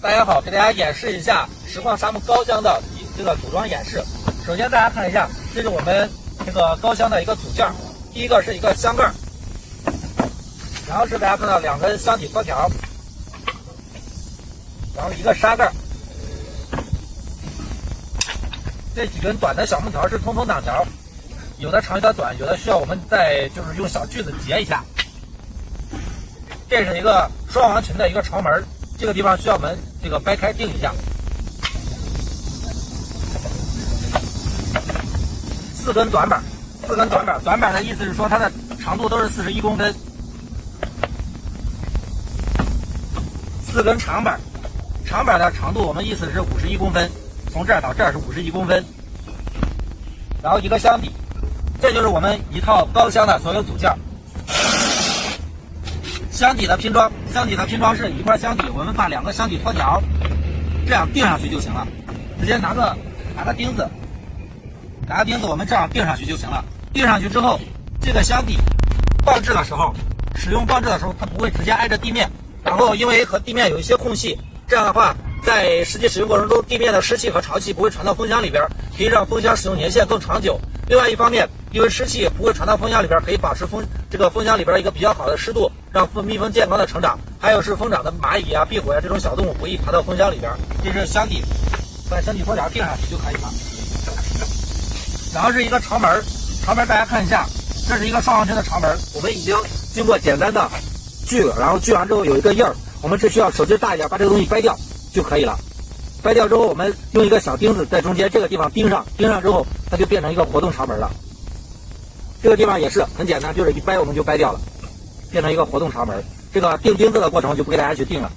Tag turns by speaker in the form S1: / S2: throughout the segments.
S1: 大家好，给大家演示一下实况沙木高箱的这个组装演示。首先大家看一下，这是我们这个高箱的一个组件，第一个是一个箱盖，然后是大家看到2根箱体托条，然后一个砂盖，这几根短的小木条是通风挡条，有的长有的短，有的需要我们再就是用小锯子截一下。这是一个双王群的一个朝门，这个地方需要我们这个掰开定一下。4根短板，短板的意思是说它的长度都是41公分。4根长板，长板的长度我们意思是51公分，从这儿到这儿是51公分。然后一个箱底，这就是我们一套高箱的所有组件。箱底的拼装是一块箱底，我们把2个箱底托条这样钉上去就行了。直接拿个钉子，我们这样钉上去就行了。钉上去之后，这个箱底使用放置的时候，它不会直接挨着地面，然后因为和地面有一些空隙，这样的话，在实际使用过程中，地面的湿气和潮气不会传到风箱里边，可以让风箱使用年限更长久。另外一方面，因为湿气不会传到风箱里边，可以保持这个风箱里边一个比较好的湿度，让蜜蜂健康的成长。还有是疯长的蚂蚁啊、壁虎啊这种小动物不易爬到风箱里边。这是箱底，把箱底托条钉上去就可以了。然后是一个朝门大家看一下，这是一个双王群的朝门，我们已经经过简单的锯了，然后锯完之后有一个印儿，我们只需要手劲大一点，把这个东西掰掉就可以了。掰掉之后，我们用一个小钉子在中间这个地方钉上之后，它就变成一个活动朝门了。这个地方也是很简单，就是一掰我们就掰掉了，变成一个活动朝门。这个钉钉子的过程就不给大家去钉了。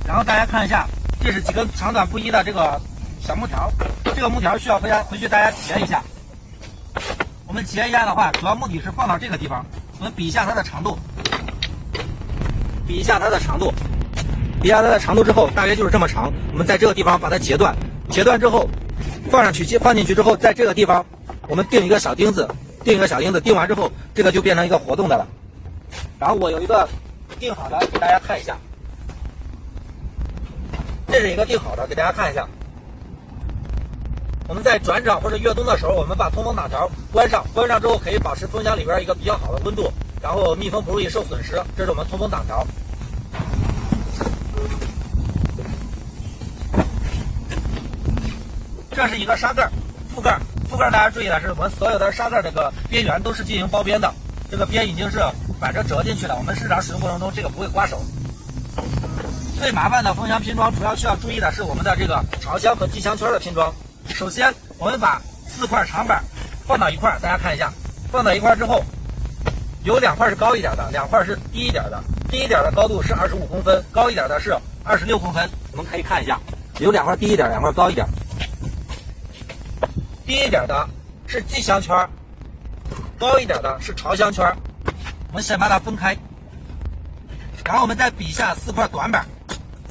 S1: 然后大家看一下，这是几根长短不一的这个小木条，这个木条需要回去大家截一下。我们截一下的话，主要目的是放到这个地方，我们比一下它的长度。比一下它的长度之后，大约就是这么长。我们在这个地方把它截断之后，放进去之后，在这个地方我们钉一个小钉子，钉完之后，这个就变成一个活动的了。然后我有一个钉好的给大家看一下，这是一个钉好的，给大家看一下。我们在转掌或者越冬的时候，我们把通风挡条关上之后，可以保持风箱里边一个比较好的温度，然后蜜蜂不容易受损失。这是我们通风挡条。这是一个砂盖、覆盖，大家注意的是，我们所有的砂盖这个边缘都是进行包边的，这个边已经是反着折进去了。我们日常使用过程中，这个不会刮手。最麻烦的风箱拼装，主要需要注意的是我们的这个朝箱和系箱圈的拼装。首先，我们把4块长板放到一块，大家看一下，放到一块之后，有2块是高一点的，2块是低一点的。低一点的高度是25公分，高一点的是26公分。我们可以看一下，有2块低一点，2块高一点。低一点的是系箱圈，高一点的是朝箱圈。我们先把它分开，然后我们再比一下4块短板。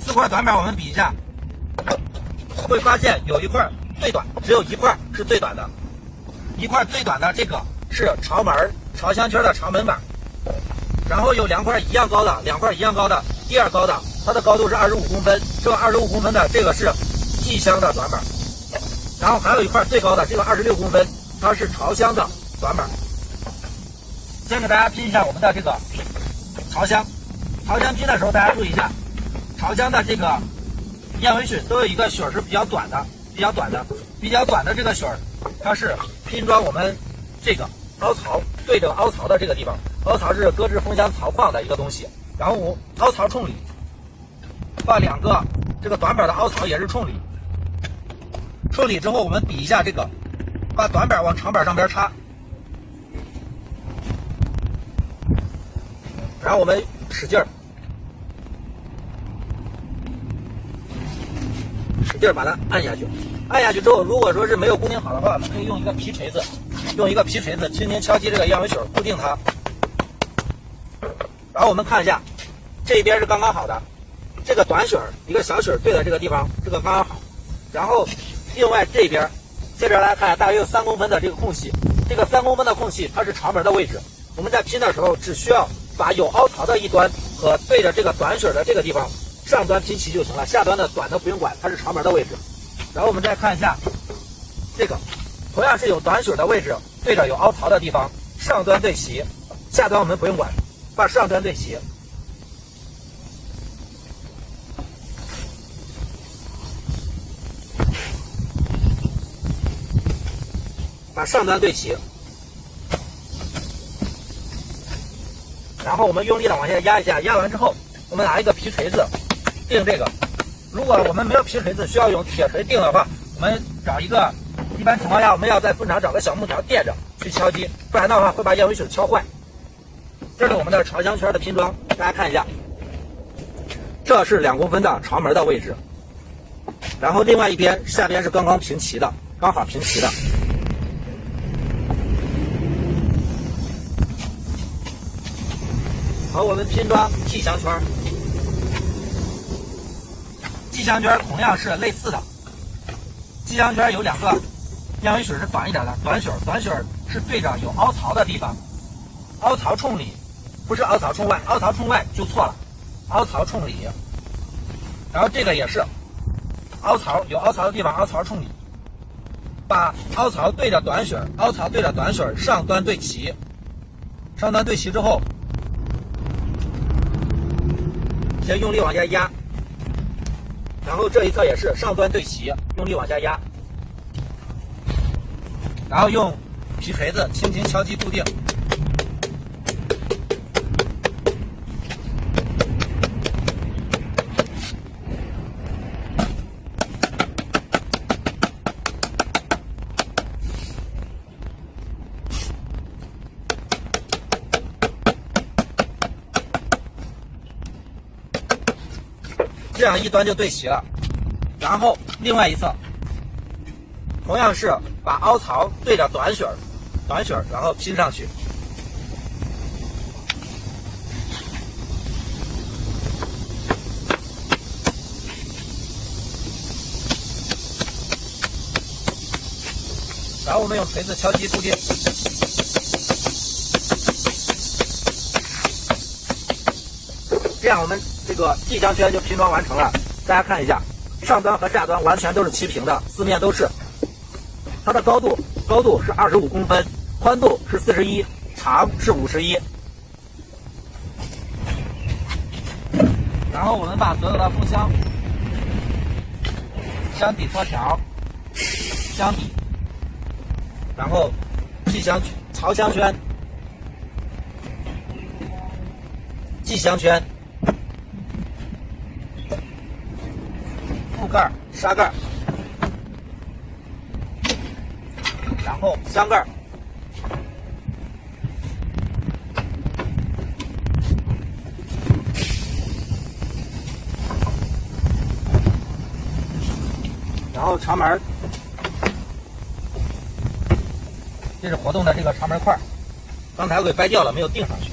S1: 4块短板我们比一下，会发现有一块最短，只有一块是最短的，一块最短的这个是朝箱圈的长门板。然后有2块一样高的，第2高的它的高度是25公分，这个25公分的这个是系箱的短板。然后还有一块最高的，这个26公分，它是朝箱的短板。先给大家拼一下我们的这个朝箱拼的时候，大家注意一下，朝箱的这个燕尾榫都有一个榫是比较短的这个榫，它是拼装我们这个凹槽对着凹槽的这个地方，凹槽是搁置风箱槽框的一个东西。然后凹槽冲里，把2个这个短板的凹槽也是冲里。冲里之后，我们比一下这个，把短板往长板上边插，然后我们使劲把它按下去。按下去之后，如果说是没有固定好的话，我们可以用一个皮锤子轻轻敲击这个燕尾榫，固定它。然后我们看一下，这一边是刚刚好的，这个短榫一个小榫对在这个地方，这个刚刚好。然后另外这边大家看，大约有3公分的这个空隙，这个3公分的空隙它是朝门的位置。我们在拼的时候只需要把有凹槽的一端和对着这个短水的这个地方上端拼齐就行了，下端的短的不用管，它是肠门的位置。然后我们再看一下这个，同样是有短水的位置，对着有凹槽的地方，上端对齐，下端我们不用管，把上端对齐。把上端对齐，然后我们用力的往下压一下，压完之后，我们拿一个皮锤子钉这个。如果我们没有皮锤子，需要用铁锤钉的话，我们找一个，一般情况下我们要在粪场找个小木条垫着去敲击，不然的话会把烟灰水敲坏。这是我们的朝香圈的拼装，大家看一下，这是2公分的肠门的位置，然后另外一边下边是刚刚平齐的，刚好平齐的。好，我们拼装气箱圈。气箱圈同样是类似的，气箱圈有2个烟灰水是短一点的，短水是对着有凹槽的地方，凹槽冲里，不是凹槽冲外，凹槽冲外就错了，凹槽冲里。然后这个也是凹槽，有凹槽的地方凹槽冲里，把凹槽对着短水，凹槽对着短水，上端对齐，上端对齐之后，先用力往下压，然后这一侧也是上端对齐，用力往下压，然后用皮锤子轻轻敲击固定。这样一端就对齐了，然后另外一侧同样是把凹槽对着短水，然后拼上去。然后我们用锤子敲击固定。这样我们这个气箱圈就拼装完成了。大家看一下，上端和下端完全都是齐平的，四面都是。它的高度是25公分，宽度是41，长是51。然后我们把所有的封箱、箱底托条、箱底，然后朝香圈、气箱圈、覆盖、砂盖，然后箱盖，然后肠门，这是活动的这个肠门块，刚才我给掰掉了，没有钉上去。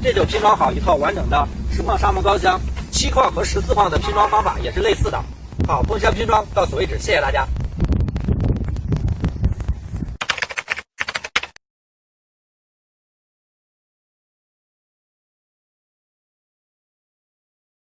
S1: 这就拼装好一套完整的10框砂木高箱，7框和14框的拼装方法也是类似的。好，风箱拼装到此为止，谢谢大家。